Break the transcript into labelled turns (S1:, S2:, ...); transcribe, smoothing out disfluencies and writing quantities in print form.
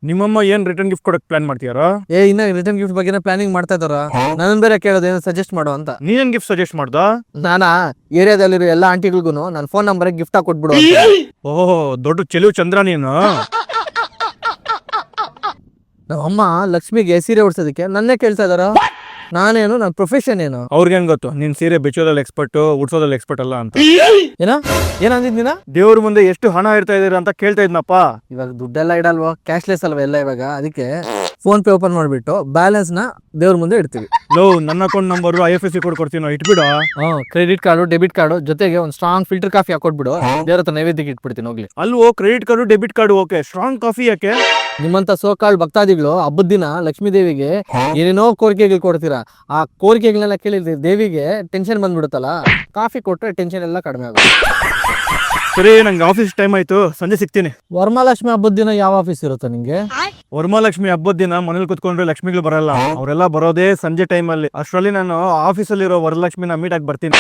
S1: ನಿಮ್ಮಮ್ಮ ಏನ್ return gift ಕೊಡಕ್ ಪ್ಲಾನ್ ಮಾಡ್ತೀಯಾರೋ?
S2: ಇನ್ನ ರಿಟರ್ನ್ ಗಿಫ್ಟ್ ಬಗ್ಗೆ ಪ್ಲಾನಿಂಗ್ ಮಾಡ್ತಾ ಇದಾರ. ನನ್ನ ಬೇರೆ ಕೇಳೋದು ಏನೋ ಸಜೆಸ್ಟ್ ಮಾಡು ಅಂತ.
S1: ನೀನ್ ಗಿಫ್ಟ್ ಸಜೆಸ್ಟ್ ಮಾಡ್ದ?
S2: ನಾನಾ ಏರಿಯಾದಲ್ಲಿರೋ ಎಲ್ಲಾ ಆಂಟಿಗಳಿಗೂ ನನ್ನ ಫೋನ್ ನಂಬರ್ ಗಿಫ್ಟ್ ಆಗಿ ಕೊಟ್ಬಿಡು.
S1: ಓಹೋ, ದೊಡ್ಡ ಚೆಲುವು ಚಂದ್ರ ನೀನು.
S2: ನಮ್ಮಮ್ಮ ಲಕ್ಷ್ಮಿಗೆ ಸೀರೆ ಉಡ್ಸೋದಕ್ಕೆ ನನ್ನೇ ಕೇಳ್ತಾ ಇದಾರ. ನಾನೇನು ನನ್ನ ಪ್ರೊಫೆಷನ್ ಏನು
S1: ಅವ್ರಿಗೇನ್ ಗೊತ್ತು ನೀನ್ ಸೀರೆ ಬೆಚ್ಚೋದ್ರಲ್ಲಿ ಎಕ್ಸ್ಪರ್ಟ್, ಉಡ್ಸೋದ್ರಲ್ಲಿ ಎಕ್ಸ್ಪರ್ಟ್ ಅಲ್ಲ ಅಂತ.
S2: ಏನಂದಿದ್ದೀನ?
S1: ದೇವ್ರ ಮುಂದೆ ಎಷ್ಟು ಹಣ ಇರ್ತಾ ಇದೀರ ಅಂತ ಕೇಳ್ತಾ ಇದ್ನಪ್ಪ.
S2: ಇವಾಗ ದುಡ್ಡೆಲ್ಲ ಇಡಲ್ವಾ, ಕ್ಯಾಶ್ಲೆಸ್ ಅಲ್ವಾ ಎಲ್ಲ ಇವಾಗ. ಅದಕ್ಕೆ ಫೋನ್ ಪೇ ಓಪನ್ ಮಾಡ್ಬಿಟ್ಟು ಬ್ಯಾಲೆನ್ಸ್ ನ ದೇವ್ರ ಮುಂದೆ ಇಡ್ತೀವಿ.
S1: ನನ್ನ ಅಕೌಂಟ್ ನಂಬರ್ IFSC ಕೋಡ್ ಕೊಡ್ತೀವಿ, ಇಟ್ಬಿಡು.
S2: ಕ್ರೆಡಿಟ್ ಕಾರ್ಡು ಡೆಬಿಟ್ ಕಾರ್ಡು ಜೊತೆಗೆ ಒಂದು ಸ್ಟ್ರಾಂಗ್ ಫಿಲ್ಟರ್ ಕಾಫಿ ಹಾಕೊಟ್ಬಿಡು. ದೇವ್ರ ಹತ್ರ ನೈವೇದ್ಯಕ್ಕೆ ಇಟ್ಬಿಡ್ತೀನಿ ಹೋಗ್ಲಿ.
S1: ಅಲ್ವೋ, credit card debit card okay, strong coffee ಯಾಕೆ?
S2: ನಿಮ್ಮಂತ ಸೋಕಾಳ್ ಭಕ್ತಾದಿಗಳು ಹಬ್ಬದ ದಿನ ಲಕ್ಷ್ಮೀ ದೇವಿಗೆ ಏನೇನೋ ಕೋರಿಕೆಗಳು ಕೊಡ್ತೀರಾ. ಆ ಕೋರಿಕೆಗಳನ್ನೆಲ್ಲ ಕೇಳಿ ದೇವಿಗೆ ಟೆನ್ಷನ್ ಬಂದ್ಬಿಡುತ್ತಲ್ಲ. ಕಾಫಿ ಕೊಟ್ರೆ ಟೆನ್ಷನ್ ಎಲ್ಲ ಕಡಿಮೆ ಆಗುತ್ತೆ.
S1: ಸರಿ, ನಂಗೆ ಆಫೀಸ್ ಟೈಮ್ ಆಯ್ತು, ಸಂಜೆ ಸಿಗ್ತೀನಿ.
S2: ವರಮಹಾಲಕ್ಷ್ಮಿ ಹಬ್ಬದ ದಿನ ಯಾವ ಆಫೀಸ್ ಇರುತ್ತೆ ನಿಂಗೆ?
S1: ವರಮಹಾಲಕ್ಷ್ಮಿ ಹಬ್ಬದ ದಿನ ಮನೇಲಿ ಕುತ್ಕೊಂಡ್ರೆ ಲಕ್ಷ್ಮಿಗಳು ಬರಲ್ಲ, ಅವರೆಲ್ಲ ಬರೋದೇ ಸಂಜೆ ಟೈಮ್ ಅಲ್ಲಿ. ಅಷ್ಟರಲ್ಲಿ ನಾನು ಆಫೀಸಲ್ಲಿರೋ ವರಲಕ್ಷ್ಮಿನ ಮೀಟ್ ಆಗಿ ಬರ್ತೀನಿ.